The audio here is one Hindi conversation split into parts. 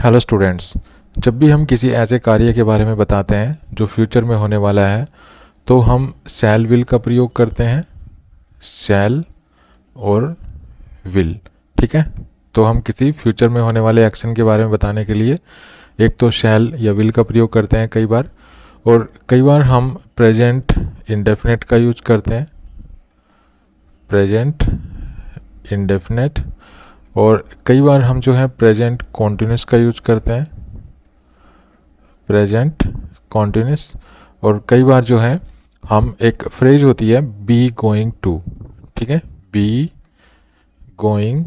Hello students. जब भी हम किसी ऐसे कार्य के बारे में बताते हैं जो फ्यूचर में होने वाला है तो हम शैल विल का प्रयोग करते हैं। शैल और विल, ठीक है। तो हम किसी फ्यूचर में होने वाले एक्शन के बारे में बताने के लिए एक तो शैल या विल का प्रयोग करते हैं कई बार, और कई बार हम प्रेजेंट इंडेफिनेट का यूज करते हैं, प्रेजेंट इंडेफिनेट। और कई बार हम जो है प्रेजेंट कॉन्टिन्यूस का यूज करते हैं, प्रेजेंट कॉन्टिन्यूस। और कई बार जो है हम एक फ्रेज होती है बी गोइंग टू, ठीक है, बी गोइंग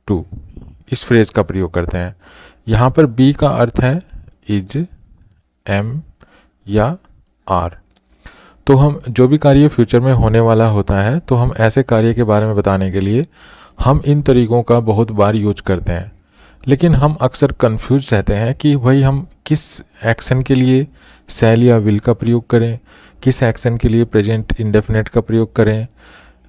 टू, इस फ्रेज का प्रयोग करते हैं। यहाँ पर बी का अर्थ है इज, एम या आर। तो हम जो भी कार्य फ्यूचर में होने वाला होता है तो हम ऐसे कार्य के बारे में बताने के लिए हम इन तरीक़ों का बहुत बार यूज करते हैं। लेकिन हम अक्सर कंफ्यूज रहते हैं कि भाई हम किस एक्शन के लिए शैल या विल का प्रयोग करें, किस एक्शन के लिए प्रेजेंट इंडेफिनेट का प्रयोग करें,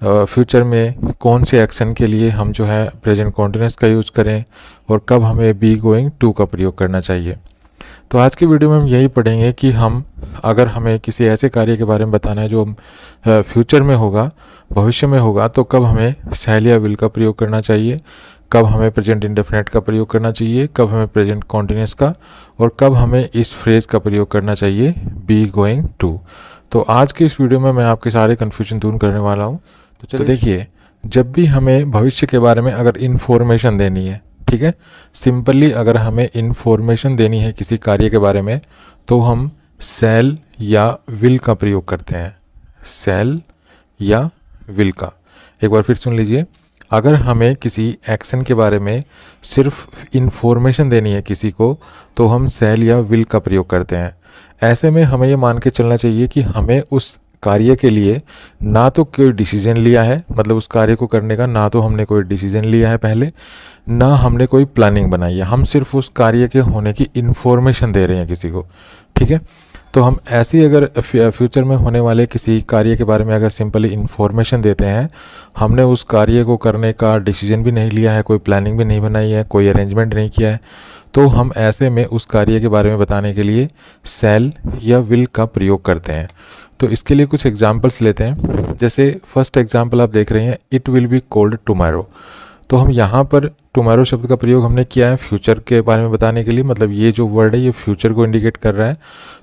फ्यूचर में कौन से एक्शन के लिए हम जो है प्रेजेंट कॉन्टिन्यूस का यूज़ करें, और कब हमें बी गोइंग टू का प्रयोग करना चाहिए। तो आज की वीडियो में हम यही पढ़ेंगे कि हम अगर हमें किसी ऐसे कार्य के बारे में बताना है जो फ्यूचर में होगा, भविष्य में होगा, तो कब हमें शैल या विल का प्रयोग करना चाहिए, कब हमें प्रेजेंट इंडेफिनेट का प्रयोग करना चाहिए, कब हमें प्रेजेंट कॉन्टिन्यूस का, और कब हमें इस फ्रेज का प्रयोग करना चाहिए बी गोइंग टू। तो आज के इस वीडियो में मैं आपके सारे कन्फ्यूजन दूर करने वाला हूँ। तो देखिए, जब भी हमें भविष्य के बारे में अगर इन्फॉर्मेशन देनी है, ठीक है, सिंपली अगर हमें इन्फॉर्मेशन देनी है किसी कार्य के बारे में, तो हम शैल या विल का प्रयोग करते हैं, शैल या विल का। एक बार फिर सुन लीजिए, अगर हमें किसी एक्शन के बारे में सिर्फ इन्फॉर्मेशन देनी है किसी को, तो हम शैल या विल का प्रयोग करते हैं। ऐसे में हमें ये मान के चलना चाहिए कि हमें उस कार्य के लिए ना तो कोई डिसीजन लिया है, मतलब उस कार्य को करने का ना तो हमने कोई डिसीजन लिया है पहले, ना हमने कोई प्लानिंग बनाई है, हम सिर्फ उस कार्य के होने की इन्फॉर्मेशन दे रहे हैं किसी को, ठीक है। तो हम ऐसी अगर फ्यूचर में होने वाले किसी कार्य के बारे में अगर सिंपली इन्फॉर्मेशन देते हैं, हमने उस कार्य को करने का डिसीजन भी नहीं लिया है, कोई प्लानिंग भी नहीं बनाई है, कोई अरेंजमेंट नहीं किया है, तो हम ऐसे में उस कार्य के बारे में बताने के लिए शैल या विल का प्रयोग करते हैं। तो इसके लिए कुछ एग्जांपल्स लेते हैं। जैसे फर्स्ट एग्जांपल आप देख रहे हैं, it will be cold tomorrow. तो हम यहाँ पर टुमारो शब्द का प्रयोग हमने किया है फ्यूचर के बारे में बताने के लिए, मतलब ये जो वर्ड है ये फ्यूचर को इंडिकेट कर रहा है।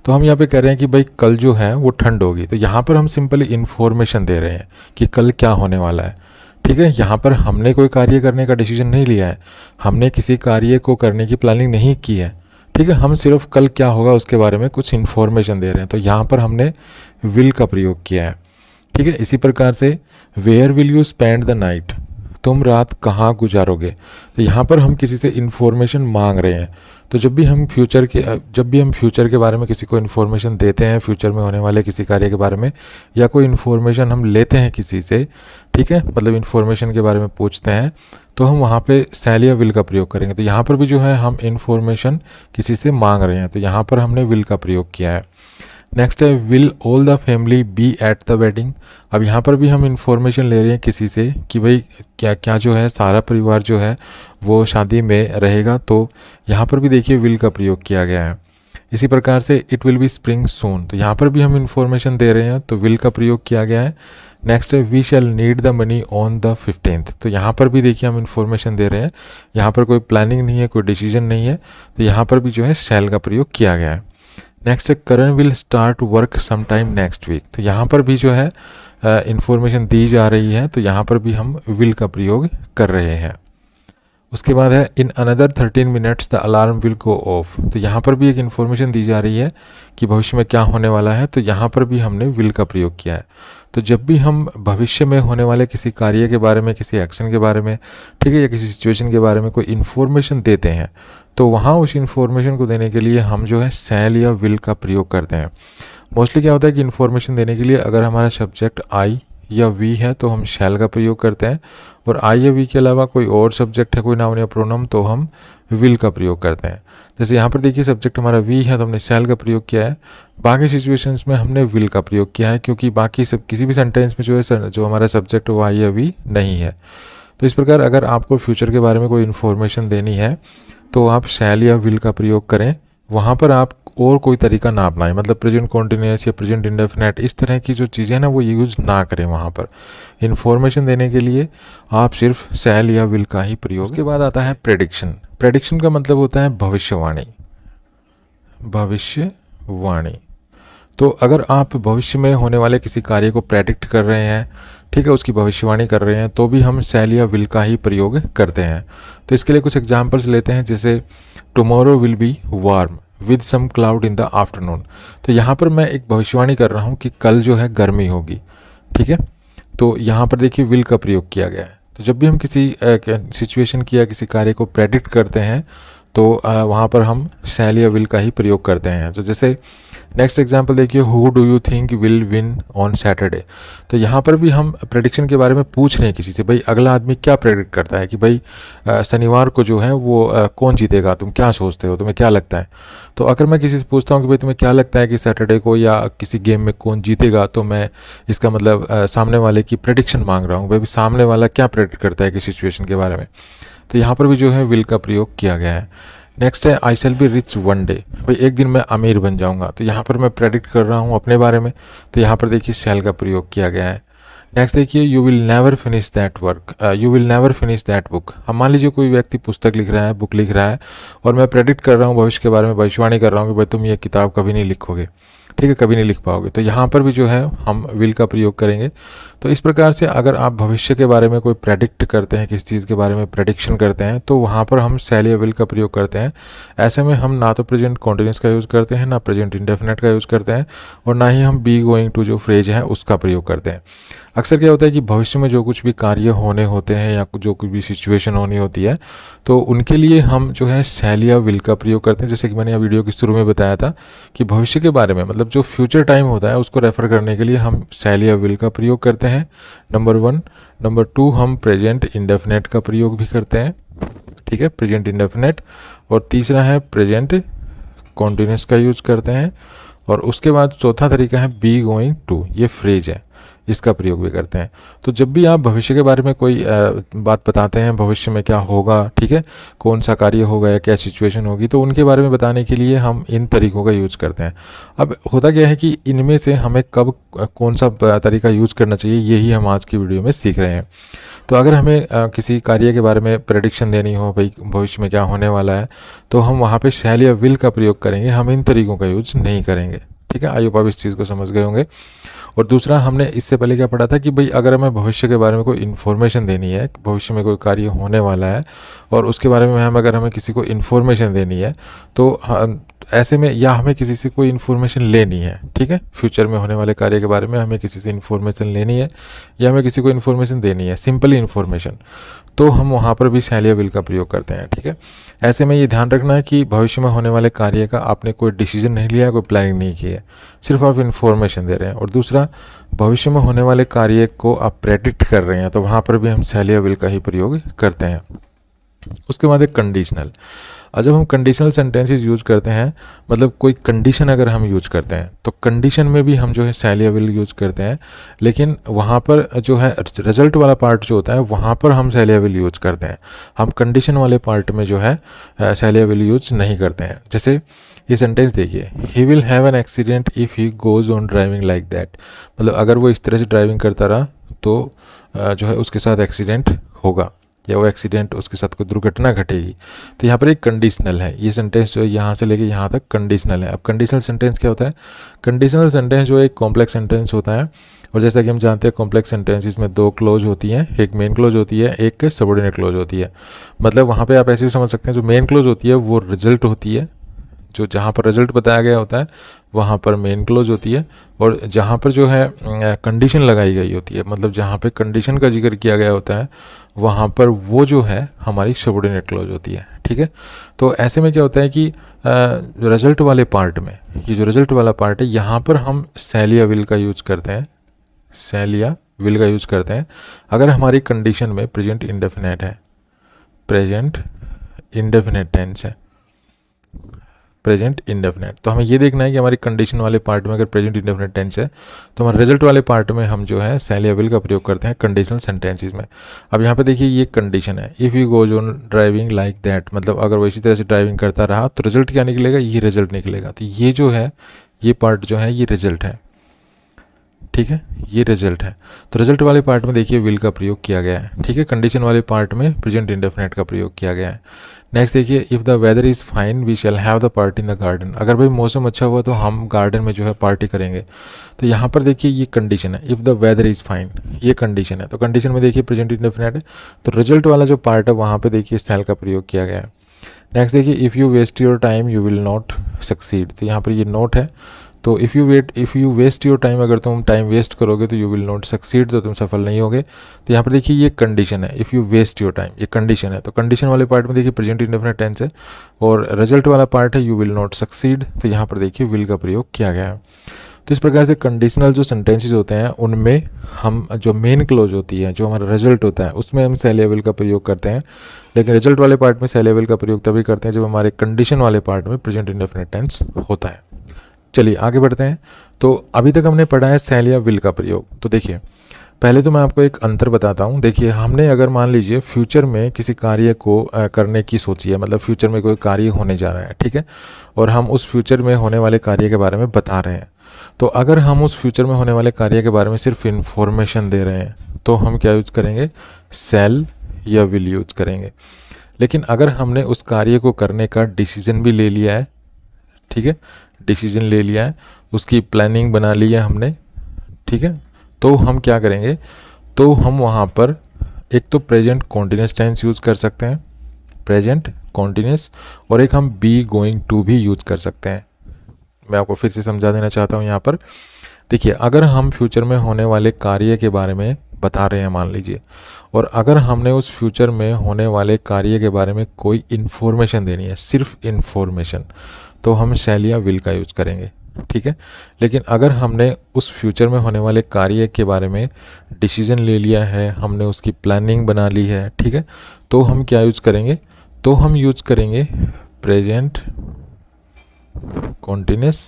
तो हम यहाँ पे कह रहे हैं कि भाई कल जो है वो ठंड होगी। तो यहाँ पर हम सिंपली इन्फॉर्मेशन दे रहे हैं कि कल क्या होने वाला है, ठीक है। यहाँ पर हमने कोई कार्य करने का डिसीजन नहीं लिया है, हमने किसी कार्य को करने की प्लानिंग नहीं की है, ठीक है। हम सिर्फ कल क्या होगा उसके बारे में कुछ इन्फॉर्मेशन दे रहे हैं, तो यहाँ पर हमने विल का प्रयोग किया है, ठीक है। इसी प्रकार से where will you spend the night, तुम रात कहाँ गुजारोगे। तो यहाँ पर हम किसी से इन्फॉर्मेशन मांग रहे हैं। तो जब भी हम फ्यूचर के बारे में किसी को इन्फॉर्मेशन देते हैं, फ्यूचर में होने वाले किसी कार्य के बारे में, या कोई इन्फॉर्मेशन हम लेते हैं किसी से, ठीक है, मतलब इन्फॉर्मेशन के बारे में पूछते हैं, तो हम वहाँ पे शैल या विल का प्रयोग करेंगे। तो यहाँ पर भी जो है हम इन्फॉर्मेशन किसी से मांग रहे हैं, तो यहाँ पर हमने विल का प्रयोग किया है। नेक्स्ट है will all the family be at the wedding. अब यहाँ पर भी हम इन्फॉर्मेशन ले रहे हैं किसी से कि भाई क्या क्या जो है सारा परिवार जो है वो शादी में रहेगा, तो यहाँ पर भी देखिए विल का प्रयोग किया गया है। इसी प्रकार से इट विल बी स्प्रिंग सून, तो यहाँ पर भी हम इन्फॉर्मेशन दे रहे हैं, तो विल का प्रयोग किया गया है। नेक्स्ट है we shall need the money on the 15th। तो यहाँ पर भी देखिए हम इन्फॉर्मेशन दे रहे हैं, यहाँ पर कोई प्लानिंग नहीं है, कोई डिसीजन नहीं है, तो यहाँ पर भी जो है शैल का प्रयोग किया गया है। नेक्स्ट है Karan will start work sometime next week. तो यहाँ पर भी जो है इन्फॉर्मेशन दी जा रही है, तो यहाँ पर भी हम विल का प्रयोग कर रहे हैं। उसके बाद है in another 13 minutes the alarm will go of. तो यहाँ पर भी एक इन्फॉर्मेशन दी जा रही है कि भविष्य में क्या होने वाला है, तो यहाँ पर भी हमने विल का प्रयोग किया है। तो जब भी हम भविष्य में होने वाले किसी कार्य के बारे में, किसी एक्शन के बारे में, ठीक है, या किसी सिचुएशन के बारे में कोई इन्फॉर्मेशन देते हैं, तो वहाँ उस इन्फॉर्मेशन को देने के लिए हम जो है शैल या विल का प्रयोग करते हैं। मोस्टली क्या होता है कि इन्फॉर्मेशन देने के लिए अगर हमारा सब्जेक्ट आई या वी है तो हम शैल का प्रयोग करते हैं, और आई या वी के अलावा कोई और सब्जेक्ट है, कोई नाउन या प्रोनाउन, तो हम विल का प्रयोग करते हैं। जैसे यहाँ पर देखिए सब्जेक्ट हमारा वी है तो हमने शैल का प्रयोग किया है, बाकी सिचुएशंस में हमने विल का प्रयोग किया है, क्योंकि बाकी सब किसी भी सेंटेंस में जो है जो हमारा सब्जेक्ट वो आई या वी नहीं है। तो इस प्रकार अगर आपको फ्यूचर के बारे में कोई इन्फॉर्मेशन देनी है तो आप शैल या विल का प्रयोग करें। वहाँ पर आप और कोई तरीका ना अपनाएं, मतलब प्रेजेंट कॉन्टिन्यूस या प्रेजेंट इंडेफिनेट इस तरह की जो चीज़ें हैं ना वो यूज़ ना करें। वहाँ पर इन्फॉर्मेशन देने के लिए आप सिर्फ शैल या विल का ही प्रयोग। उसके बाद आता है प्रेडिक्शन। प्रेडिक्शन का मतलब होता है भविष्यवाणी। भविष्यवाणी, तो अगर आप भविष्य में होने वाले किसी कार्य को प्रेडिक्ट कर रहे हैं, ठीक है, उसकी भविष्यवाणी कर रहे हैं, तो भी हम शैल या विल का ही प्रयोग करते हैं। तो इसके लिए कुछ एग्जांपल्स लेते हैं, जैसे tomorrow will be warm with some cloud in the afternoon. तो यहाँ पर मैं एक भविष्यवाणी कर रहा हूँ कि कल जो है गर्मी होगी, ठीक है। तो यहाँ पर देखिए विल का प्रयोग किया गया है। तो जब भी हम किसी सिचुएशन की या किसी कार्य को प्रेडिक्ट करते हैं तो वहाँ पर हम शैल या विल का ही प्रयोग करते हैं। तो जैसे नेक्स्ट एग्जांपल देखिए, who do you think will win on Saturday. तो यहाँ पर भी हम प्रेडिक्शन के बारे में पूछ रहे हैं किसी से, भाई अगला आदमी क्या प्रेडिक्ट करता है कि भाई शनिवार को जो है वो कौन जीतेगा, तुम क्या सोचते हो, तुम्हें क्या लगता है। तो अगर मैं किसी से पूछता हूँ कि भाई तुम्हें क्या लगता है कि सैटरडे को या किसी गेम में कौन जीतेगा, तो मैं इसका मतलब सामने वाले की प्रेडिक्शन मांग रहा हूँ, भाई सामने वाला क्या प्रेडिक्ट करता है किसी सिचुएशन के बारे में। तो यहाँ पर भी जो है विल का प्रयोग किया गया है। नेक्स्ट है I shall be rich one day, भाई एक दिन मैं अमीर बन जाऊंगा। तो यहाँ पर मैं प्रेडिक्ट कर रहा हूँ अपने बारे में, तो यहाँ पर देखिए शैल का प्रयोग किया गया है। नेक्स्ट देखिए, you will never finish that work, you will never finish that book. हम मान लीजिए कोई व्यक्ति पुस्तक लिख रहा है, बुक लिख रहा है, और मैं प्रेडिक्ट कर रहा हूँ भविष्य के बारे में, भविष्यवाणी कर रहा हूँ कि भाई तुम ये किताब कभी नहीं लिखोगे, ठीक है, कभी नहीं लिख पाओगे। तो यहाँ पर भी जो है हम विल का प्रयोग करेंगे। तो इस प्रकार से अगर आप भविष्य के बारे में कोई प्रेडिक्ट करते हैं, किसी चीज़ के बारे में प्रेडिक्शन करते हैं, तो वहाँ पर हम शैल या विल का प्रयोग करते हैं। ऐसे में हम ना तो प्रेजेंट कॉन्टिन्यूस का यूज़ करते हैं, ना प्रेजेंट इंडेफिनेट का यूज़ करते हैं, और ना ही हम बी गोइंग टू जो फ्रेज है उसका प्रयोग करते हैं। अक्सर क्या होता है कि भविष्य में जो कुछ भी कार्य होने होते हैं या जो कुछ भी सिचुएशन होनी होती है, तो उनके लिए हम जो है शैल या विल का प्रयोग करते हैं। जैसे कि मैंने वीडियो के शुरू में बताया था कि भविष्य के बारे में, मतलब जो फ्यूचर टाइम होता है उसको रेफर करने के लिए हम शैल या विल का प्रयोग करते हैं, नंबर 1। नंबर 2, हम प्रेजेंट इंडेफिनेट का प्रयोग भी करते हैं, ठीक है, प्रेजेंट इंडेफिनेट। और तीसरा है प्रेजेंट कॉन्टिन्यूस का यूज करते हैं। और उसके बाद चौथा तरीका है बी गोइंग टू, ये फ्रेज है, इसका प्रयोग भी करते हैं। तो जब भी आप भविष्य के बारे में कोई बात बताते हैं, भविष्य में क्या होगा, ठीक है, कौन सा कार्य होगा या क्या सिचुएशन होगी, तो उनके बारे में बताने के लिए हम इन तरीकों का यूज़ करते हैं। अब होता क्या है कि इनमें से हमें कब कौन सा तरीका यूज़ करना चाहिए, यही हम आज की वीडियो में सीख रहे हैं। तो अगर हमें किसी कार्य के बारे में प्रेडिक्शन देनी हो, भाई भविष्य में क्या होने वाला है, तो हम वहाँ पे शैल या विल का प्रयोग करेंगे, हम इन तरीकों का यूज़ नहीं करेंगे, ठीक है। आई होप आप इस चीज़ को समझ गए होंगे। और दूसरा, हमने इससे पहले क्या पढ़ा था कि भाई अगर हमें भविष्य के बारे में कोई इन्फॉर्मेशन देनी है, भविष्य में कोई कार्य होने वाला है और उसके बारे में अगर हमें किसी को इन्फॉर्मेशन देनी है, तो ऐसे में या हमें किसी से कोई इन्फॉर्मेशन लेनी है, ठीक है, फ्यूचर में होने वाले कार्य के बारे में हमें किसी से इन्फॉर्मेशन लेनी है या हमें किसी को इन्फॉर्मेशन देनी है, सिंपली इन्फॉर्मेशन, तो हम वहाँ पर भी शैल या विल का प्रयोग करते हैं, ठीक है। ऐसे में ये ध्यान रखना है कि भविष्य में होने वाले कार्य का आपने कोई डिसीजन नहीं लिया है, कोई प्लानिंग नहीं की है, सिर्फ आप इन्फॉर्मेशन दे रहे हैं। और दूसरा, भविष्य में होने वाले कार्य को आप प्रेडिक्ट कर रहे हैं, तो वहाँ पर भी हम शैल या विल का ही प्रयोग करते हैं। उसके बाद एक कंडीशनल। जब हम कंडीशनल सेंटेंसेस यूज़ करते हैं, मतलब कोई कंडीशन अगर हम यूज़ करते हैं, तो कंडीशन में भी हम जो है शैल या विल यूज़ करते हैं, लेकिन वहाँ पर जो है रिजल्ट वाला पार्ट जो होता है वहाँ पर हम शैल या विल यूज़ करते हैं। हम कंडीशन वाले पार्ट में जो है शैल या विल यूज़ नहीं करते हैं। जैसे ये सेंटेंस देखिए, he will have an accident if he goes on driving like that, मतलब अगर वो इस तरह से ड्राइविंग करता रहा तो जो है उसके साथ एक्सीडेंट होगा या वो एक्सीडेंट उसके साथ कोई दुर्घटना घटेगी। तो यहाँ पर एक कंडीशनल है, ये सेंटेंस जो है यहाँ से लेके यहाँ तक कंडीशनल है। अब कंडीशनल सेंटेंस क्या होता है? कंडीशनल सेंटेंस जो एक कॉम्प्लेक्स सेंटेंस होता है, और जैसा कि हम जानते हैं कॉम्प्लेक्स सेंटेंसेस में 2 क्लोज होती हैं, एक मेन क्लोज होती है, एक सबऑर्डिनेट क्लोज होती है। मतलब वहाँ पे आप ऐसे भी समझ सकते हैं, जो मेन क्लोज होती है वो रिजल्ट होती है, जो जहाँ पर रिजल्ट बताया गया होता है वहाँ पर मेन क्लोज होती है, और जहाँ पर जो है कंडीशन लगाई गई होती है, मतलब जहाँ पे कंडीशन का जिक्र किया गया होता है वहाँ पर वो जो है हमारी सबऑर्डिनेट क्लोज होती है, ठीक है। तो ऐसे में क्या होता है कि रिजल्ट वाले पार्ट में, ये जो रिजल्ट वाला पार्ट है यहाँ पर हम शैल या विल का यूज़ करते हैं, शैल या विल का यूज़ करते हैं अगर हमारी कंडीशन में प्रेजेंट इंडेफिनेट है, प्रेजेंट इंडेफिनेट टेंस है। Present indefinite. तो हमें ये देखना है कि हमारी कंडीशन वाले पार्ट में अगर प्रेजेंट इंडेफिनेट टेंस है तो हमारे रिजल्ट वाले पार्ट में हम जो है शैल या विल का प्रयोग करते हैं कंडीशनल सेंटेंसेस में। अब यहाँ पे देखिए ये कंडीशन है, if you goes on driving like that, मतलब अगर वो इसी तरह से ड्राइविंग करता रहा तो रिजल्ट क्या निकलेगा, ये रिजल्ट निकलेगा। तो ये जो है ये पार्ट जो है ये रिजल्ट है, ठीक है, ये रिजल्ट है। तो रिजल्ट वाले पार्ट में देखिए विल का प्रयोग किया गया है, ठीक है। कंडीशन वाले पार्ट में प्रेजेंट इंडेफिनेट का प्रयोग किया गया है। नेक्स्ट देखिए, if the weather is fine we shall have the party in the garden, अगर भाई मौसम अच्छा हुआ तो हम गार्डन में जो है पार्टी करेंगे। तो यहाँ पर देखिए ये कंडीशन है, if the weather is fine, ये कंडीशन है। तो कंडीशन में देखिए प्रेजेंट इंडेफिनेट है, तो रिजल्ट वाला जो पार्ट है वहाँ पर देखिए शैल का प्रयोग किया गया है। नेक्स्ट देखिए, if you waste your time you will not succeed, तो यहाँ पर ये नोट है। तो if you waste your time, अगर तुम टाइम वेस्ट करोगे तो यू विल नॉट सक्सीड, तो तुम सफल नहीं होगे। तो यहाँ पर देखिए ये कंडीशन है, if you waste your time, ये कंडीशन है। तो कंडीशन वाले पार्ट में देखिए प्रेजेंट इंडेफिनिट टेंस है और रिजल्ट वाला पार्ट है यू विल नॉट सक्सीड, तो यहाँ पर देखिए विल का प्रयोग किया गया है। तो इस प्रकार से कंडीशनल जो सेंटेंसेस होते हैं उनमें हम जो मेन क्लोज होती है, जो हमारा रिजल्ट होता है, उसमें हम शैल या विल का प्रयोग करते हैं, लेकिन रिजल्ट वाले पार्ट में शैल या विल का प्रयोग तभी करते हैं जब हमारे कंडीशन वाले पार्ट में प्रेजेंट इंडेफिनिट टेंस होता है। चलिए आगे बढ़ते हैं। तो अभी तक हमने पढ़ा है शैल या विल का प्रयोग। तो देखिए पहले तो मैं आपको एक अंतर बताता हूँ। देखिए हमने अगर मान लीजिए फ्यूचर में किसी कार्य को करने की सोची है, मतलब फ्यूचर में कोई कार्य होने जा रहा है, ठीक है, और हम उस फ्यूचर में होने वाले कार्य के बारे में बता रहे हैं। तो अगर हम उस फ्यूचर में होने वाले कार्य के बारे में सिर्फ इन्फॉर्मेशन दे रहे हैं तो हम क्या यूज करेंगे, शैल या विल यूज करेंगे। लेकिन अगर हमने उस कार्य को करने का डिसीजन भी ले लिया है, ठीक है, डिसीजन ले लिया है, उसकी प्लानिंग बना ली है हमने, ठीक है, तो हम क्या करेंगे, तो हम वहाँ पर एक तो प्रेजेंट कॉन्टिन्यूस टेंस यूज़ कर सकते हैं, प्रेजेंट कॉन्टिन्यूस, और एक हम बी गोइंग टू भी यूज़ कर सकते हैं। मैं आपको फिर से समझा देना चाहता हूँ यहाँ पर। देखिए अगर हम फ्यूचर में होने वाले कार्य के बारे में बता रहे हैं मान लीजिए, और अगर हमने उस फ्यूचर में होने वाले कार्य के बारे में कोई इन्फॉर्मेशन देनी है, सिर्फ इन्फॉर्मेशन, तो हम शैल या विल का यूज़ करेंगे, ठीक है। लेकिन अगर हमने उस फ्यूचर में होने वाले कार्य के बारे में डिसीजन ले लिया है, हमने उसकी प्लानिंग बना ली है, ठीक है, तो हम क्या यूज़ करेंगे, तो हम यूज़ करेंगे प्रेजेंट कॉन्टिन्यूस,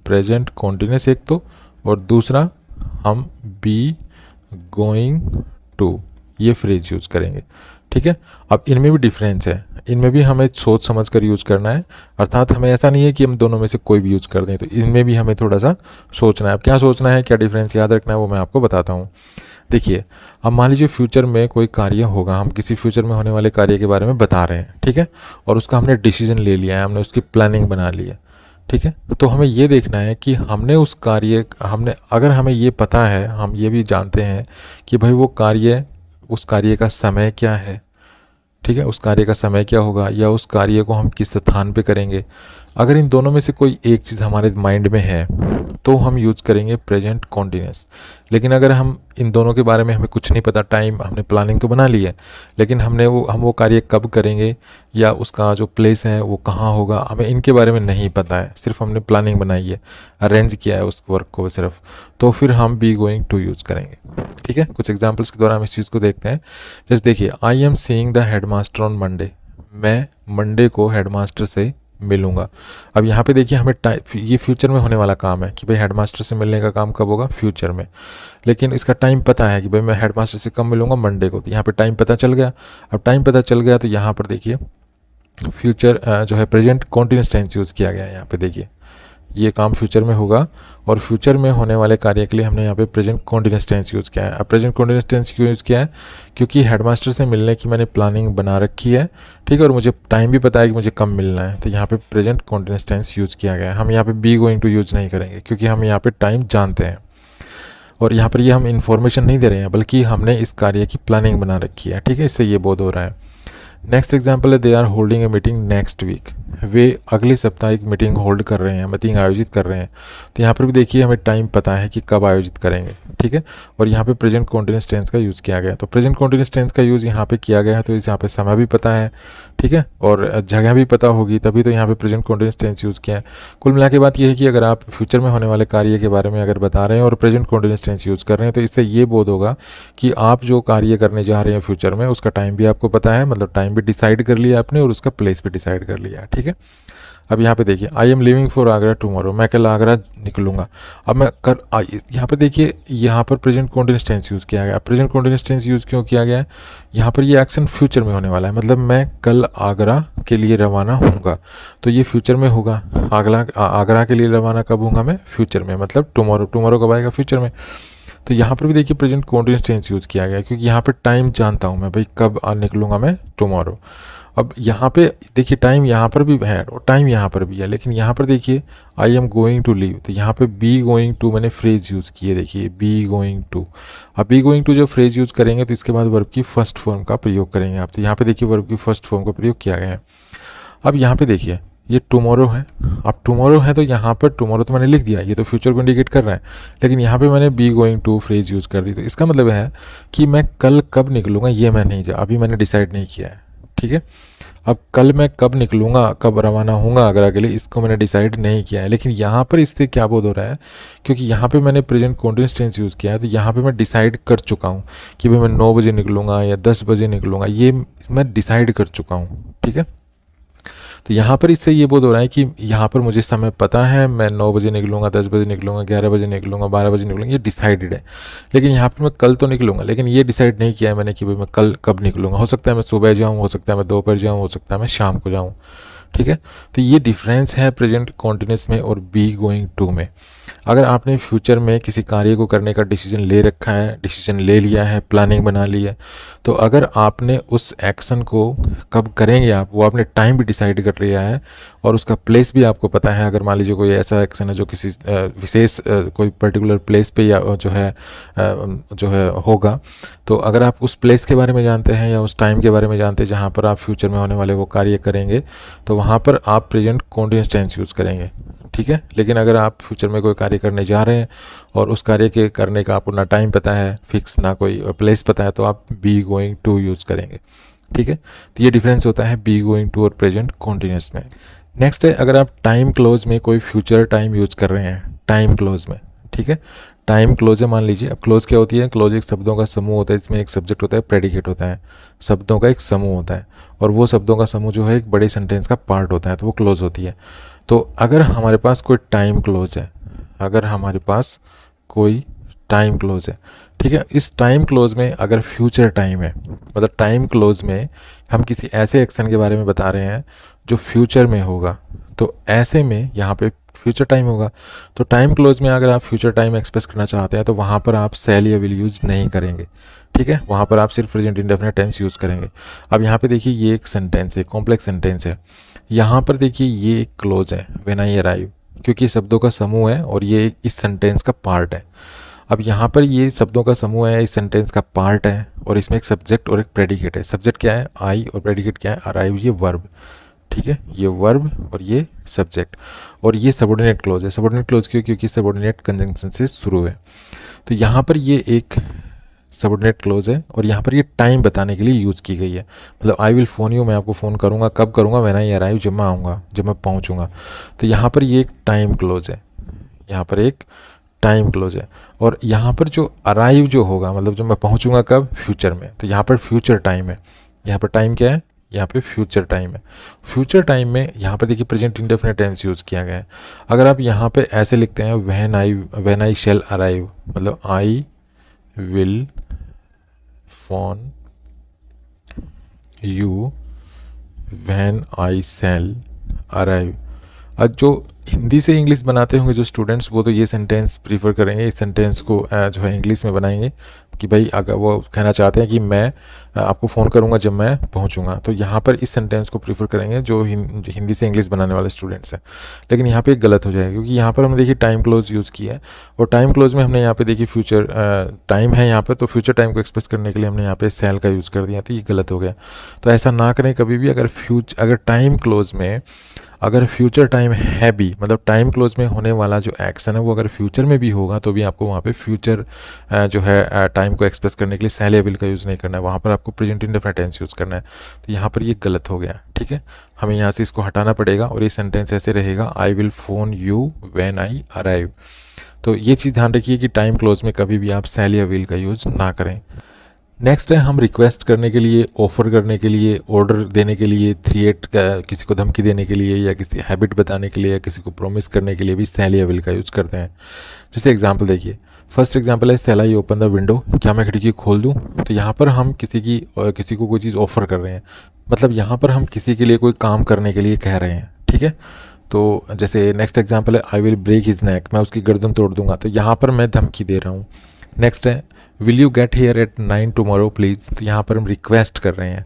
प्रेजेंट कॉन्टिन्यूस एक तो, और दूसरा हम बी गोइंग टू, ये फ्रेज यूज़ करेंगे, ठीक है। अब इनमें भी डिफरेंस है, इनमें भी हमें सोच समझ कर यूज़ करना है, अर्थात हमें ऐसा नहीं है कि हम दोनों में से कोई भी यूज़ कर दें, तो इनमें भी हमें थोड़ा सा सोचना है। अब क्या सोचना है, क्या डिफरेंस याद रखना है, वो मैं आपको बताता हूँ। देखिए अब मान लीजिए फ्यूचर में कोई कार्य होगा, हम किसी फ्यूचर में होने वाले कार्य के बारे में बता रहे हैं, ठीक है, और उसका हमने डिसीजन ले लिया है, हमने उसकी प्लानिंग बना ली है, ठीक है। तो हमें ये देखना है कि हमने उस कार्य, हमने अगर हमें ये पता है, हम ये भी जानते हैं कि भाई वो कार्य, उस कार्य का समय क्या है, ठीक है, उस कार्य का समय क्या होगा, या उस कार्य को हम किस स्थान पे करेंगे, अगर इन दोनों में से कोई एक चीज़ हमारे माइंड में है तो हम यूज़ करेंगे प्रेजेंट कॉन्टिन्यूस। लेकिन अगर हम इन दोनों के बारे में हमें कुछ नहीं पता, टाइम हमने प्लानिंग तो बना ली है, लेकिन हम वो कार्य कब करेंगे या उसका जो प्लेस है वो कहाँ होगा, हमें इनके बारे में नहीं पता है, सिर्फ हमने प्लानिंग बनाई है, अरेंज किया है उस वर्क को सिर्फ, तो फिर हम बी गोइंग टू यूज़ करेंगे, ठीक है। कुछ एग्जाम्पल्स के द्वारा हम इस चीज़ को देखते हैं। जैसे देखिए, I am seeing the headmaster on Monday, मैं मंडे को हेडमास्टर से मिलूंगा। अब यहाँ पे देखिए हमें ये फ्यूचर में होने वाला काम है कि भाई हेडमास्टर से मिलने का काम कब होगा, फ्यूचर में, लेकिन इसका टाइम पता है कि भाई मैं हेडमास्टर से कब मिलूंगा, मंडे को। तो यहाँ पे टाइम पता चल गया। अब टाइम पता चल गया तो यहाँ पर देखिए फ्यूचर जो है प्रेजेंट कॉन्टिन्यूस टेंस यूज़ किया गया है। यहाँ पे देखिए ये काम फ्यूचर में होगा और फ्यूचर में होने वाले कार्य के लिए हमने यहाँ पे प्रेजेंट कॉन्टिन्यूस टेंस यूज़ किया है। अब प्रेजेंट कॉन्टिन्यूस टेंस क्यों यूज़ किया है, क्योंकि हेडमास्टर से मिलने की मैंने प्लानिंग बना रखी है, ठीक है, और मुझे टाइम भी पता है कि मुझे कब मिलना है, तो यहाँ पे प्रेजेंट कॉन्टिन्यूस टेंस यूज़ किया गया है। हम यहाँ पे बी गोइंग टू यूज़ नहीं करेंगे क्योंकि हम यहाँ पे टाइम जानते हैं, और यहाँ पर ये हम इन्फॉर्मेशन नहीं दे रहे हैं बल्कि हमने इस कार्य की प्लानिंग बना रखी है, ठीक है, इससे ये बोध हो रहा है। नेक्स्ट एग्जाम्पल है, they are holding a meeting next week, वे अगले सप्ताह एक मीटिंग होल्ड कर रहे हैं, मीटिंग आयोजित कर रहे हैं। तो यहाँ पर भी देखिए हमें टाइम पता है कि कब आयोजित करेंगे, ठीक है, और यहाँ पे प्रेजेंट कॉन्टिन्यूस टेंस का यूज़ किया गया है। तो प्रेजेंट कॉन्टिन्यूस टेंस का यूज़ यहाँ पे किया गया है, तो यहाँ पे समय भी पता है, ठीक है, और जगह भी पता होगी, तभी तो यहाँ पे प्रेजेंट कॉन्टिन्यूस टेंस यूज़ किया है। कुल मिला के बात यह है कि अगर आप फ्यूचर में होने वाले कार्य के बारे में अगर बता रहे हैं और प्रेजेंट कॉन्टिन्यूस टेंस यूज़ कर रहे हैं, तो इससे ये बोध होगा कि आप जो कार्य करने जा रहे हैं फ्यूचर में उसका टाइम भी आपको पता है, मतलब टाइम भी डिसाइड कर लिया आपने और उसका प्लेस भी डिसाइड कर लिया, ठीक है। है। अब यहाँ पे देखिए I M living for Agra tomorrow, मैं कल आगरा निकलूँगा। अब मैं यहाँ पे देखिए यहाँ पर प्रेजेंट कॉन्टिन्यूअस टेंस यूज़ किया गया। प्रेजेंट कॉन्टिन्यूअस टेंस यूज़ क्यों किया गया है? यहाँ पर ये एक्शन फ्यूचर में होने वाला है, मतलब मैं कल आगरा के लिए रवाना होऊंगा, तो ये फ्यूचर में होगा। आगरा के लिए रवाना कब होऊंगा मैं? फ्यूचर में, मतलब टुमारो। टुमारो कब आएगा? फ्यूचर में। तो यहाँ पर भी देखिए प्रेजेंट कॉन्टिन्यूअस टेंस यूज़ किया गया, क्योंकि यहाँ पर टाइम जानता हूँ मैं, भाई कब निकलूँगा मैं? टुमारो। अब यहाँ पे देखिए टाइम यहाँ पर भी है और टाइम यहाँ पर भी है, लेकिन यहाँ पर देखिए I am going to leave, तो यहाँ पे बी गोइंग टू मैंने फ्रेज यूज़ की है, देखिए बी गोइंग टू। अब बी गोइंग टू जब फ्रेज यूज़ करेंगे तो इसके बाद वर्ब की फर्स्ट फॉर्म का प्रयोग करेंगे आप, तो यहाँ पे देखिए वर्ब की फर्स्ट फॉर्म का प्रयोग किया गया है। अब यहाँ पे देखिए ये टुमारो है, अब टुमारो है तो यहाँ पर टुमारो तो मैंने लिख दिया, ये तो फ्यूचर को इंडिकेट कर रहा है, लेकिन यहाँ पे मैंने be going to phrase use कर दी, तो इसका मतलब है कि मैं कल कब निकलूँगा ये मैं नहीं, अभी मैंने डिसाइड नहीं किया है, ठीक है। अब कल मैं कब निकलूँगा, कब रवाना होऊंगा आगरा के लिए, इसको मैंने डिसाइड नहीं किया है, लेकिन यहाँ पर इससे क्या बोध हो रहा है, क्योंकि यहाँ पे मैंने प्रेजेंट कॉन्टिन्यूअस टेंस यूज़ किया है, तो यहाँ पे मैं डिसाइड कर चुका हूँ कि भाई मैं 9 बजे निकलूँगा या 10 बजे निकलूँगा, ये मैं डिसाइड कर चुका हूँ, ठीक है। तो यहाँ पर इससे ये बोध हो रहा है कि यहाँ पर मुझे समय पता है, मैं 9 बजे निकलूँगा, 10 बजे निकलूँगा, 11 बजे निकलूँगा, 12 बजे निकलूँगा, ये डिसाइडेड है। लेकिन यहाँ पर मैं कल तो निकलूँगा, लेकिन ये डिसाइड नहीं किया है मैंने कि भाई मैं कल कब निकलूँगा। हो सकता है मैं सुबह जाऊँ, हो सकता है मैं दोपहर जाऊँ, हो सकता है मैं शाम को जाऊँ, ठीक है। तो ये डिफरेंस है प्रेजेंट कॉन्टिन्यूअस में और बी गोइंग टू में। अगर आपने फ्यूचर में किसी कार्य को करने का डिसीजन ले रखा है, डिसीजन ले लिया है, प्लानिंग बना ली है, तो अगर आपने उस एक्शन को कब करेंगे आप, वो आपने टाइम भी डिसाइड कर लिया है और उसका प्लेस भी आपको पता है। अगर मान लीजिए कोई ऐसा एक्शन है जो किसी विशेष कोई पर्टिकुलर प्लेस पे या जो है होगा, तो अगर आप उस प्लेस के बारे में जानते हैं या उस टाइम के बारे में जानते हैं जहाँ पर आप फ्यूचर में होने वाले वो कार्य करेंगे, तो वहाँ पर आप प्रेजेंट कॉन्टिन्यूअस टेंस यूज़ करेंगे, ठीक है। लेकिन अगर आप फ्यूचर में कोई कार्य करने जा रहे हैं और उस कार्य के करने का आपको ना टाइम पता है फिक्स, ना कोई प्लेस पता है, तो आप बी गोइंग टू यूज़ करेंगे, ठीक है। तो ये डिफरेंस होता है बी गोइंग टू और प्रेजेंट कॉन्टिन्यूअस में। नेक्स्ट है, अगर आप टाइम क्लोज में कोई फ्यूचर टाइम यूज़ कर रहे हैं, टाइम क्लोज में, ठीक है। टाइम क्लोज है मान लीजिए। अब क्लोज क्या होती है? क्लोज एक शब्दों का समूह होता है, इसमें एक सब्जेक्ट होता है, प्रेडिकेट होता है, शब्दों का एक समूह होता है, और वो शब्दों का समूह जो है एक बड़े सेंटेंस का पार्ट होता है, तो वो क्लोज होती है। तो अगर हमारे पास कोई टाइम क्लोज है, अगर हमारे पास कोई टाइम क्लोज है, ठीक है, इस टाइम क्लोज में अगर फ्यूचर टाइम है, मतलब टाइम क्लोज में हम किसी ऐसे एक्शन के बारे में बता रहे हैं जो फ्यूचर में होगा, तो ऐसे में यहाँ पे फ्यूचर टाइम होगा। तो टाइम क्लोज में अगर आप फ्यूचर टाइम एक्सप्रेस करना चाहते हैं तो वहाँ पर आप शैल या विल यूज़ नहीं करेंगे, ठीक है, वहाँ पर आप सिर्फ प्रेजेंट इंडेफिनिट टेंस यूज़ करेंगे। अब यहाँ पे देखिए ये एक सेंटेंस है, कॉम्प्लेक्स सेंटेंस है, यहाँ पर देखिए ये एक क्लोज है, व्हेन आई अराइव, क्योंकि शब्दों का समूह है और ये इस सेंटेंस का पार्ट है। अब यहाँ पर ये शब्दों का समूह है, इस सेंटेंस का पार्ट है, और इसमें एक सब्जेक्ट और एक प्रेडिकेट है। सब्जेक्ट क्या है? आई, और प्रेडिकेट क्या है? अराइव, ये वर्ब, ठीक है, ये वर्ब और ये सब्जेक्ट, और ये सबऑर्डिनेट क्लोज है। सबऑर्डिनेट क्लोज क्यों? क्योंकि सबऑर्डिनेट कंजंक्शन से शुरू है। तो यहाँ पर ये एक सबऑर्डिनेट क्लोज है और यहाँ पर ये टाइम बताने के लिए यूज़ की गई है। मतलब आई विल फ़ोन यू, मैं आपको फ़ोन करूँगा, कब करूँगा? व्हेन आई अराइव, जब मैं आऊँगा, जब मैं पहुँचूँगा। तो यहाँ पर ये एक टाइम क्लोज है, यहाँ पर एक टाइम क्लोज है। और यहाँ पर जो अराइव जो होगा, मतलब जब मैं पहुँचूँगा कब? फ्यूचर में, तो यहाँ पर फ्यूचर टाइम है। यहाँ पर टाइम क्या है? यहाँ पे फ्यूचर टाइम है। फ्यूचर टाइम में यहाँ पर देखिए प्रेजेंट इंडेफिनिट टेंस यूज़ किया गया है। अगर आप यहाँ पे ऐसे लिखते हैं व्हेन आई शैल अराइव, मतलब I will phone you when I shall arrive. आज जो हिंदी से इंग्लिश बनाते होंगे जो स्टूडेंट्स, वो तो ये सेंटेंस प्रीफर करेंगे, इस सेंटेंस को जो है इंग्लिश में बनाएंगे कि भाई अगर वो कहना चाहते हैं कि मैं आपको फ़ोन करूंगा जब मैं पहुंचूंगा, तो यहाँ पर इस सेंटेंस को प्रीफर करेंगे जो हिंदी से इंग्लिश बनाने वाले स्टूडेंट्स हैं। लेकिन यहाँ पे गलत हो जाएगा, क्योंकि यहाँ पर हमने देखिए टाइम क्लोज यूज़ किया है, और टाइम क्लोज में हमने यहाँ पे देखिए फ्यूचर टाइम है यहाँ पर, तो फ्यूचर टाइम को एक्सप्रेस करने के लिए हमने यहाँ पे शैल का यूज़ कर दिया, तो ये गलत हो गया। तो ऐसा ना करें कभी भी। अगर टाइम क्लोज में अगर फ्यूचर टाइम है भी, मतलब टाइम क्लोज में होने वाला जो एक्शन है वो अगर फ्यूचर में भी होगा, तो भी आपको वहाँ पे फ्यूचर जो है टाइम को एक्सप्रेस करने के लिए शैल या विल का यूज़ नहीं करना है, वहाँ पर आपको प्रेजेंट इंडेफिनिट टेंस यूज़ करना है। तो यहाँ पर ये गलत हो गया, ठीक है, हमें यहाँ से इसको हटाना पड़ेगा और ये सेंटेंस ऐसे रहेगा, आई will phone you when I arrive. तो ये चीज़ ध्यान रखिए कि टाइम क्लोज में कभी भी आप शैल या विल का यूज़ ना करें। नेक्स्ट है हम रिक्वेस्ट करने के लिए, ऑफ़र करने के लिए, ऑर्डर देने के लिए, थ्रेट का किसी को धमकी देने के लिए, या किसी हैबिट बताने के लिए, या किसी को प्रॉमिस करने के लिए भी शैल या विल का यूज़ करते हैं। जैसे एग्जांपल देखिए, फर्स्ट एग्जांपल है शैल आई ओपन द विंडो, क्या मैं खिड़की खोल दूँ। तो यहाँ पर हम किसी को कोई चीज़ ऑफ़र कर रहे हैं, मतलब यहाँ पर हम किसी के लिए कोई काम करने के लिए कह रहे हैं, ठीक है। तो जैसे नेक्स्ट एग्जांपल है I will break his neck, मैं उसकी गर्दन तोड़ दूंगा, तो यहाँ पर मैं धमकी दे रहा हूँ। नेक्स्ट है will you get here at 9 tomorrow please, तो यहाँ पर हम रिक्वेस्ट कर रहे हैं।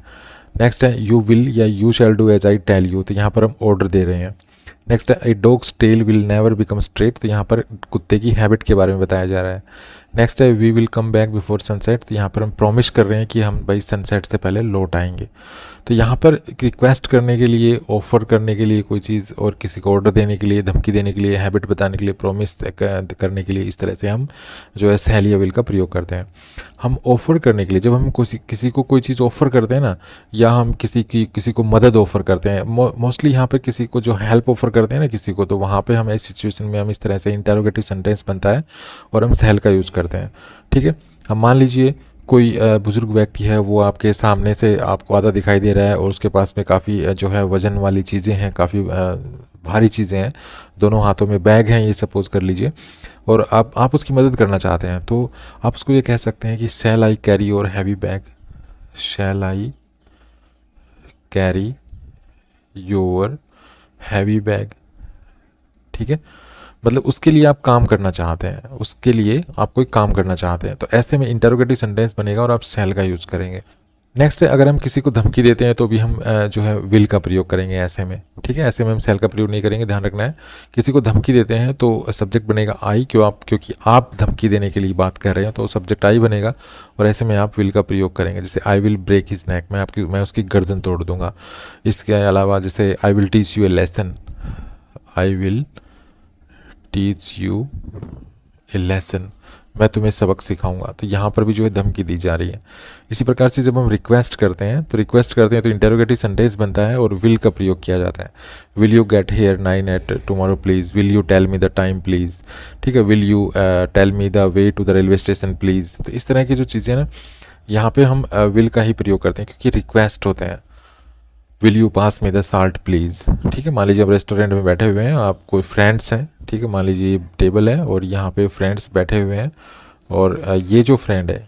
नेक्स्ट है यू विल या you shall do as I tell you, तो यहाँ पर हम ऑर्डर दे रहे हैं। नेक्स्ट है a dog's tail will never become straight, तो यहाँ पर कुत्ते की हैबिट के बारे में बताया जा रहा है। नेक्स्ट है we will come back before sunset, तो यहाँ पर हम प्रॉमिस कर रहे हैं कि हम भाई सनसेट से पहले लौट आएंगे। तो यहाँ पर रिक्वेस्ट करने के लिए, ऑफ़र करने के लिए कोई चीज़, और किसी को ऑर्डर देने के लिए, धमकी देने के लिए, हैबिट बताने के लिए, प्रॉमिस करने के लिए, इस तरह से हम जो है शैल या विल का प्रयोग करते हैं। हम ऑफ़र करने के लिए, जब हम किसी को कोई चीज़ ऑफ़र करते हैं ना, या हम किसी को मदद ऑफ़र करते हैं, मोस्टली यहाँ पर किसी को जो हेल्प ऑफ़र करते हैं ना किसी को, तो वहाँ पे हम इस सिचुएशन में हम इस तरह से इंटरोगेटिव सेंटेंस बनता है और हम शैल का यूज़ करते हैं, ठीक है। अब मान लीजिए कोई बुज़ुर्ग व्यक्ति है, वो आपके सामने से आपको आता दिखाई दे रहा है, और उसके पास में काफ़ी जो है वज़न वाली चीज़ें हैं, काफ़ी भारी चीज़ें हैं, दोनों हाथों में बैग हैं, ये सपोज़ कर लीजिए, और आप उसकी मदद करना चाहते हैं, तो आप उसको ये कह सकते हैं कि shall I carry your heavy bag, shall I carry your heavy bag, ठीक है। मतलब उसके लिए आप काम करना चाहते हैं, उसके लिए आप कोई काम करना चाहते हैं, तो ऐसे में इंटरोगेटिव सेंटेंस बनेगा और आप शैल का यूज़ करेंगे। नेक्स्ट है अगर हम किसी को धमकी देते हैं तो भी हम जो है विल का प्रयोग करेंगे ऐसे में, ठीक है। ऐसे में हम शैल का प्रयोग नहीं करेंगे, ध्यान रखना है। किसी को धमकी देते हैं तो सब्जेक्ट बनेगा आई, क्योंकि आप धमकी देने के लिए बात कर रहे हैं, तो सब्जेक्ट आई बनेगा, और ऐसे में आप विल का प्रयोग करेंगे। जैसे I will break his neck, मैं उसकी गर्दन तोड़ दूंगा। इसके अलावा जैसे I will teach you a lesson, I will teach you a lesson, मैं तुम्हें सबक सिखाऊंगा, तो यहाँ पर भी जो है धमकी दी जा रही है। इसी प्रकार से जब हम रिक्वेस्ट करते हैं तो इंटरोगेटिव सेंटेंस बनता है और विल का प्रयोग किया जाता है। Will you get here 9 at tomorrow please, will you tell me the time please, ठीक है, will you tell me the way to the railway station please. तो इस तरह की जो चीज़ें ना, यहाँ पे हम विल का ही प्रयोग करते हैं क्योंकि रिक्वेस्ट होते हैं। विल यू पास में द साल्ट प्लीज़, ठीक है। मान लीजिए आप रेस्टोरेंट में बैठे हुए हैं, आप कोई फ्रेंड्स हैं, ठीक है, मान लीजिए ये टेबल है और यहाँ पे फ्रेंड्स बैठे हुए हैं, और ये जो फ्रेंड है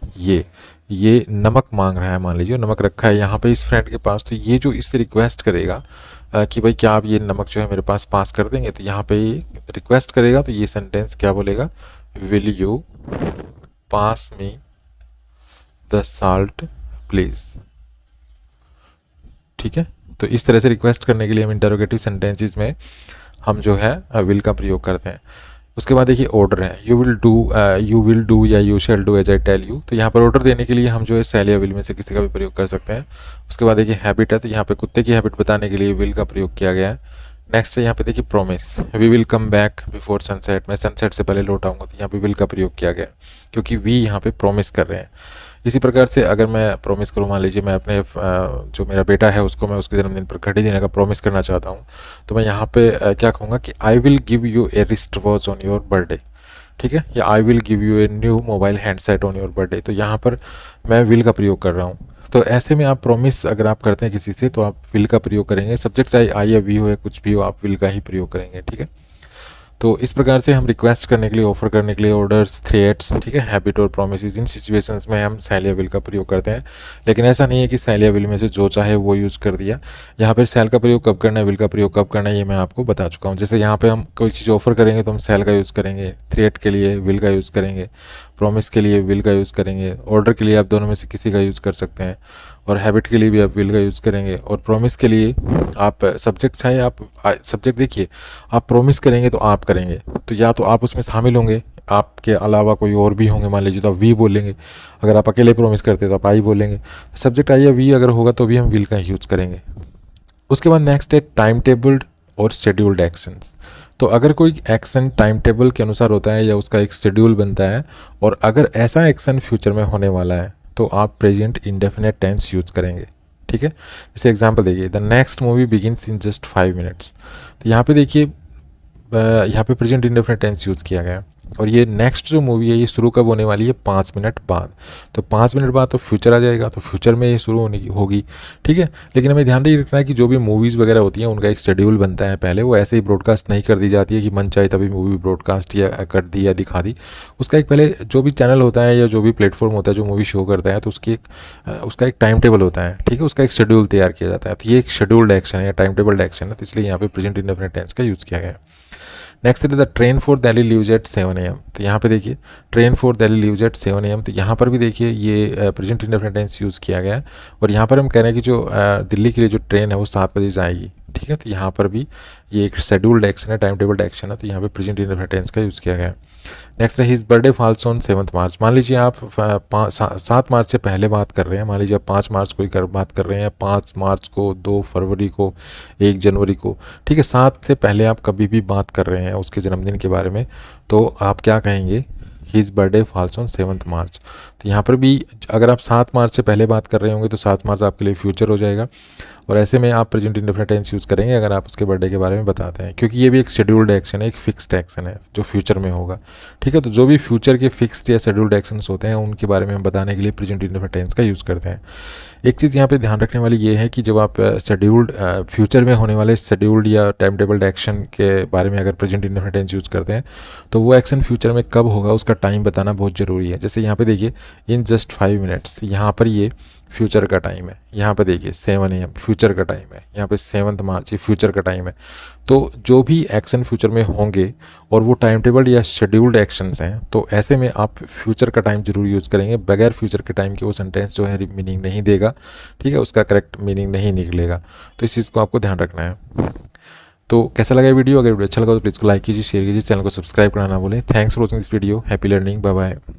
ये नमक मांग रहा है, मान लीजिए नमक रखा है यहाँ पे इस फ्रेंड के पास, तो ये जो इससे रिक्वेस्ट करेगा कि भाई क्या आप ये नमक जो है मेरे पास कर देंगे, तो यहाँ पे ये रिक्वेस्ट करेगा, तो ये सेंटेंस क्या बोलेगा, will you pass me the salt please, ठीक है। तो इस तरह से रिक्वेस्ट करने के लिए हम इंटरोगेटिव सेंटेंसेस में हम जो है विल का प्रयोग करते हैं। उसके बाद देखिए ऑर्डर है, यू विल डू या you shall do as I tell you, तो यहाँ पर ऑर्डर देने के लिए हम जो है शैल या विल में से किसी का भी प्रयोग कर सकते हैं। उसके बाद देखिए हैबिट है, तो यहाँ पे कुत्ते की हैबिट बताने के लिए विल का प्रयोग किया गया है। नेक्स्ट है यहाँ पे देखिए promise, we will come back before sunset, मैं सनसेट से पहले लौट आऊँगा, तो यहाँ पे विल का प्रयोग किया गया है क्योंकि वी यहाँ पे प्रॉमिस कर रहे हैं। इसी प्रकार से अगर मैं प्रॉमिस करूँ, मान लीजिए मैं अपने जो मेरा बेटा है उसको मैं उसके जन्मदिन पर घड़ी देने का प्रॉमिस करना चाहता हूँ, तो मैं यहाँ पे क्या कहूँगा कि I will give U A wrist watch on your birthday, ठीक है, या I will give U a new mobile handset on your birthday, तो यहाँ पर मैं विल का प्रयोग कर रहा हूँ। तो ऐसे में आप प्रॉमिस अगर आप करते हैं किसी से तो आप विल का प्रयोग करेंगे, सब्जेक्ट चाहे आई या वी हो या कुछ भी हो, आप विल का ही प्रयोग करेंगे, ठीक है। तो इस प्रकार से हम रिक्वेस्ट करने के लिए, ऑफर करने के लिए, ऑर्डर्स, थ्रेट्स, ठीक है, हैबिट और प्रोमिसेस, इन सिचुएशंस में हम शैल या विल का प्रयोग करते हैं। लेकिन ऐसा नहीं है कि शैल या विल में से जो चाहे वो यूज़ कर दिया। यहाँ पर शैल का प्रयोग कब करना है, विल का प्रयोग कब करना है, ये मैं आपको बता चुका हूँ। जैसे यहाँ पे हम कोई चीज़ ऑफर करेंगे तो हम शैल का यूज़ करेंगे, थ्रेट के लिए विल का यूज़ करेंगे, प्रॉमिस के लिए विल का यूज़ करेंगे, ऑर्डर के लिए आप दोनों में से किसी का यूज़ कर सकते हैं, और हैबिट के लिए भी आप विल का यूज़ करेंगे, और प्रॉमिस के लिए आप सब्जेक्ट चाहे आप सब्जेक्ट देखिए, आप प्रॉमिस करेंगे तो आप करेंगे, तो या तो आप उसमें शामिल होंगे, आपके अलावा कोई और भी होंगे, मान लीजिए तो आप वी बोलेंगे। अगर आप अकेले प्रॉमिस करते हैं तो आप आई बोलेंगे। सब्जेक्ट आई या वी अगर होगा तो भी हम विल का यूज़ करेंगे। उसके बाद नेक्स्ट है टाइम टेबल्ड और शेड्यूल्ड एक्शंस। तो अगर कोई एक्शन टाइम टेबल के अनुसार होता है या उसका एक शेड्यूल बनता है, और अगर ऐसा एक्शन फ्यूचर में होने वाला है तो आप प्रेजेंट इंडेफिनेट टेंस यूज़ करेंगे, ठीक है। जैसे एग्जांपल देखिए, the next movie begins in just 5 minutes. तो यहाँ पे देखिए, यहाँ पे प्रेजेंट इंडेफिनेट टेंस यूज़ किया गया है। और ये नेक्स्ट जो मूवी है ये शुरू कब होने वाली है, 5 मिनट बाद। तो 5 मिनट बाद तो फ्यूचर आ जाएगा, तो फ्यूचर में ये शुरू होने की होगी, ठीक है। लेकिन हमें ध्यान ये रखना है कि जो भी मूवीज़ वगैरह होती हैं उनका एक शेड्यूल बनता है पहले, वो ऐसे ही ब्रॉडकास्ट नहीं कर दी जाती है कि मन चाहे तभी मूवी ब्रॉडकास्ट या कर दी या दिखा दी। उसका एक पहले जो भी चैनल होता है या जो भी प्लेटफॉर्म होता है जो मूवी शो करता है, तो उसका एक टाइम टेबल होता है, ठीक है, उसका एक शेड्यूल तैयार किया जाता है। तो ये एक शेड्यूल्ड एक्शन है या टाइम टेबल्ड एक्शन है, तो इसलिए यहाँ पे प्रेजेंट इंडेफिनिट टेंस का यूज़ किया गया है। नेक्स्ट है the train for Delhi leaves eight 7 AM। तो यहाँ पे देखिए train for Delhi leaves eight 7 AM, तो यहाँ पर भी देखिए ये प्रेजेंट इंडेफिनिट टेंस यूज़ किया गया है। और यहाँ पर हम कह रहे हैं कि जो दिल्ली के लिए जो ट्रेन है वो 7 बजे जाएगी, ठीक है। तो यहाँ पर भी ये एक शेड्यूल्ड एक्शन है, टाइम टेबल्ड एक्शन है, तो यहाँ पे प्रेजेंट इंडेफिनिट टेंस का यूज़ किया गया है। नेक्स्ट है हिज बर्थडे फॉल्स ऑन 7 मार्च। मान लीजिए आप 7 मार्च से पहले बात कर रहे हैं, मान लीजिए आप 5 मार्च को बात कर रहे हैं, 5 मार्च को, 2 फरवरी को, 1 जनवरी को, ठीक है, 7 से पहले आप कभी भी बात कर रहे हैं उसके जन्मदिन के बारे में, तो आप क्या कहेंगे, हिज बर्थडे फॉल्स ऑन 7 मार्च। तो यहाँ पर भी अगर आप 7 मार्च से पहले बात कर रहे होंगे तो 7 मार्च आपके लिए फ्यूचर हो जाएगा, और ऐसे में आप प्रेजेंट इंडेफिनिट टेंस यूज़ करेंगे अगर आप उसके बर्थडे के बारे में बताते हैं, क्योंकि ये भी एक शेड्यूल्ड एक्शन है, एक फिक्स्ड एक्शन है जो फ्यूचर में होगा, ठीक है। तो जो भी फ्यूचर के फिक्स्ड या शेड्यूल्ड एक्शंस होते हैं उनके बारे में हम बताने के लिए प्रेजेंट इंडेफिनिट टेंस का यूज़ करते हैं। एक चीज़ यहाँ पे ध्यान रखने वाली ये है कि जब आप शेड्यूल्ड फ्यूचर में होने वाले शेड्यूल्ड या टाइम टेबल्ड एक्शन के बारे में अगर प्रेजेंट इंडेफिनिट टेंस यूज़ करते हैं तो वो एक्शन फ्यूचर में कब होगा उसका टाइम बताना बहुत ज़रूरी है। जैसे यहाँ पे देखिए इन जस्ट 5 मिनट्स, यहाँ पर ये फ्यूचर का टाइम है, यहाँ पे देखिए 7 AM फ्यूचर का टाइम है, यहाँ पे 7 मार्च ये फ्यूचर का टाइम है। तो जो भी एक्शन फ्यूचर में होंगे और वो टाइम टेबल या शेड्यूल्ड एक्शंस हैं, तो ऐसे में आप फ्यूचर का टाइम जरूर यूज़ करेंगे। बगैर फ्यूचर के टाइम के वो सेंटेंस जो है मीनिंग नहीं देगा, ठीक है, उसका करेक्ट मीनिंग नहीं निकलेगा। तो इस चीज़ को आपको ध्यान रखना है। तो कैसा लगा वीडियो? अगर वीडियो अच्छा लगा तो प्लीज़ को लाइक कीजिए, शेयर कीजिए, चैनल को सब्सक्राइब करना ना भूलें। Thanks for watching this video. Happy learning, bye bye.